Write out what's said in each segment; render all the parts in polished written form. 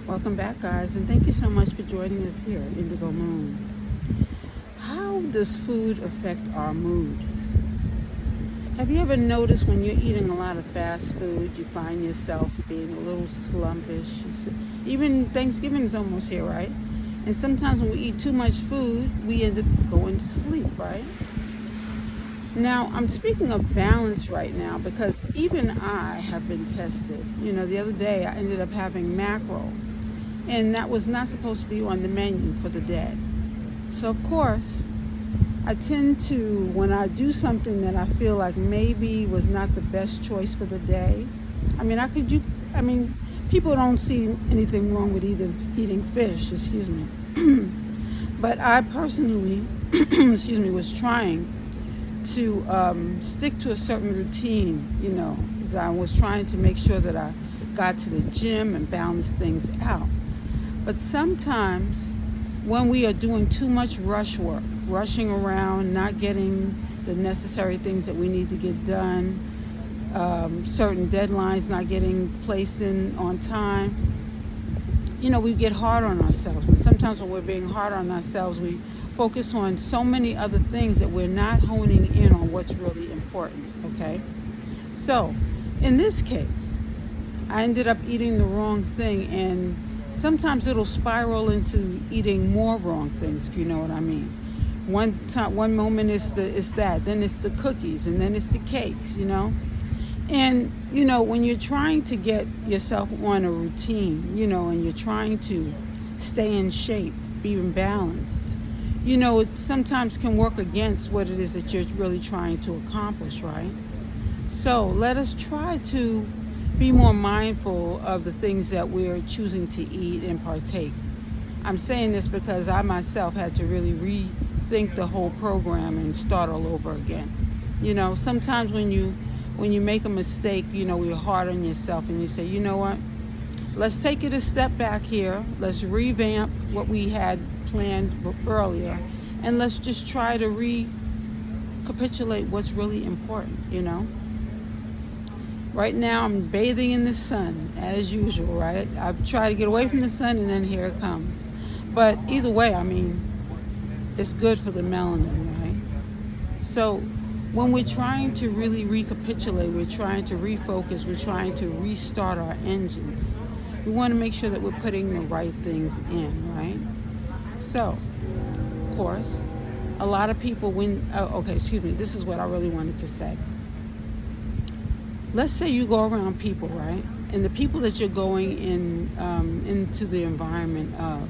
Welcome back, guys, and thank you so much for joining us here at Indigo Moon. How does food affect our moods? Have you ever noticed when you're eating a lot of fast food, you find yourself being a little slumpish? Even Thanksgiving is almost here, right? And sometimes when we eat too much food, we end up going to sleep, right? Now, I'm speaking of balance right now because even I have been tested. The other day I ended up having mackerel, and that was not supposed to be on the menu for the day. So, of course, I tend to, when I do something that I feel like maybe was not the best choice for the day, people don't see anything wrong with eating fish, but I personally, was trying to stick to a certain routine, because I was trying to make sure that I got to the gym and balanced things out. But sometimes when we are doing too much rush work, rushing around, not getting the necessary things that we need to get done, certain deadlines not getting placed in on time, we get hard on ourselves. And sometimes when we're being hard on ourselves, we focus on so many other things that we're not honing in on what's really important, okay? So, in this case, I ended up eating the wrong thing, and sometimes it'll spiral into eating more wrong things, if you know what I mean. One moment it's that, then it's the cookies, and then it's the cakes, And, when you're trying to get yourself on a routine, and you're trying to stay in shape, be balanced, it sometimes can work against what it is that you're really trying to accomplish, right? So let us try to be more mindful of the things that we're choosing to eat and partake. I'm saying this because I myself had to really rethink the whole program and start all over again. Sometimes when you make a mistake, you're hard on yourself and you say, you know what, let's take it a step back here. Let's revamp what we had planned earlier, and let's just try to recapitulate what's really important. Right now I'm bathing in the sun as usual, right? I've tried to get away from the sun, and then here it comes. But either way, it's good for the melanin, right? So when we're trying to really recapitulate, we're trying to refocus, we're trying to restart our engines, we want to make sure that we're putting the right things in, right? So, of course, a lot of people this is what I really wanted to say. Let's say you go around people, right? And the people that you're going into the environment of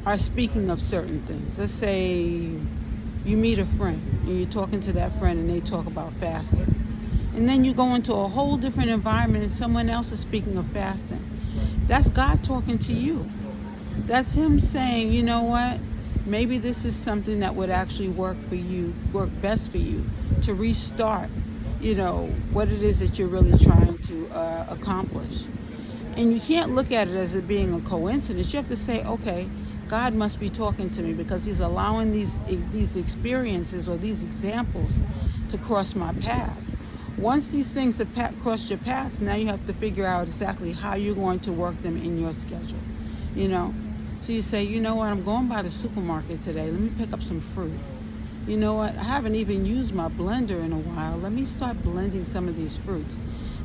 are speaking of certain things. Let's say you meet a friend and you're talking to that friend and they talk about fasting. And then you go into a whole different environment and someone else is speaking of fasting. That's God talking to you. That's Him saying, you know what? Maybe this is something that would actually work best for you to restart, what it is that you're really trying to accomplish. And you can't look at it as it being a coincidence. You have to say, okay, God must be talking to me because He's allowing these experiences or these examples to cross my path. Once these things have crossed your path, now you have to figure out exactly how you're going to work them in your schedule, So you say, you know what, I'm going by the supermarket today. Let me pick up some fruit. You know what, I haven't even used my blender in a while. Let me start blending some of these fruits.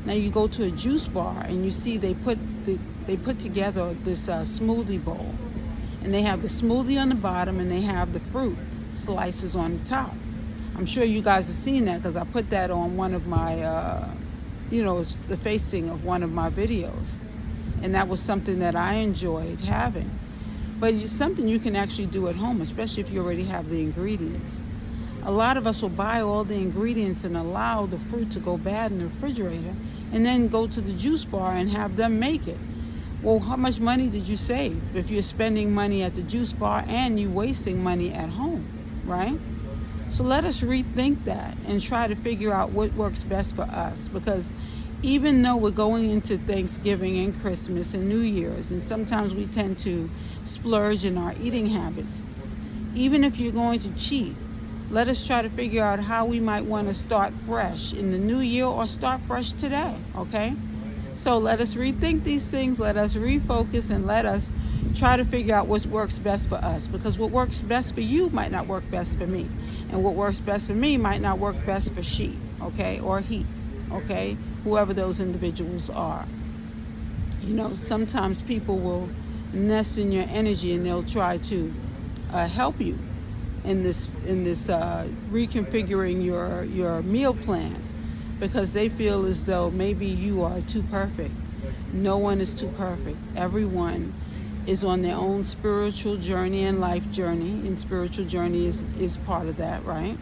Now you go to a juice bar and you see they put together this smoothie bowl. And they have the smoothie on the bottom and they have the fruit slices on the top. I'm sure you guys have seen that because I put that on one of my, the facing of one of my videos. And that was something that I enjoyed having. But it's something you can actually do at home, especially if you already have the ingredients. A lot of us will buy all the ingredients and allow the fruit to go bad in the refrigerator and then go to the juice bar and have them make it. Well, how much money did you save if you're spending money at the juice bar and you're wasting money at home, right? So let us rethink that and try to figure out what works best for us, because even though we're going into Thanksgiving and Christmas and New Year's, and sometimes we tend to splurge in our eating habits, even if you're going to cheat, let us try to figure out how we might want to start fresh in the new year or start fresh today, okay? So let us rethink these things, let us refocus, and let us try to figure out what works best for us. Because what works best for you might not work best for me. And what works best for me might not work best for she, okay, or he, okay, whoever those individuals are. You know, sometimes people will nest in your energy and they'll try to help you in this reconfiguring your meal plan, because they feel as though maybe you are too perfect. No one is too perfect. Everyone is on their own spiritual journey and life journey, and spiritual journey is part of that, right?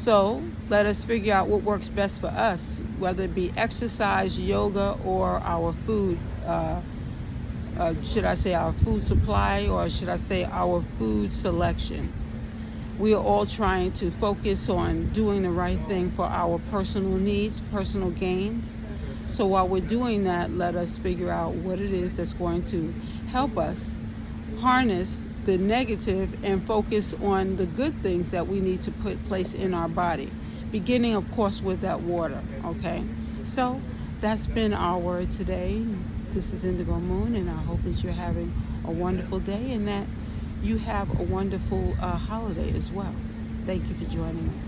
So let us figure out what works best for us, whether it be exercise, yoga, or our food, should I say our food supply, or should I say our food selection. We are all trying to focus on doing the right thing for our personal needs, personal gains. So while we're doing that, let us figure out what it is that's going to help us harness the negative and focus on the good things that we need to put place in our body, beginning of course with that water. Okay, so that's been our word today. This is Indigo Moon, and I hope that you're having a wonderful day and that you have a wonderful holiday as well. Thank you for joining me.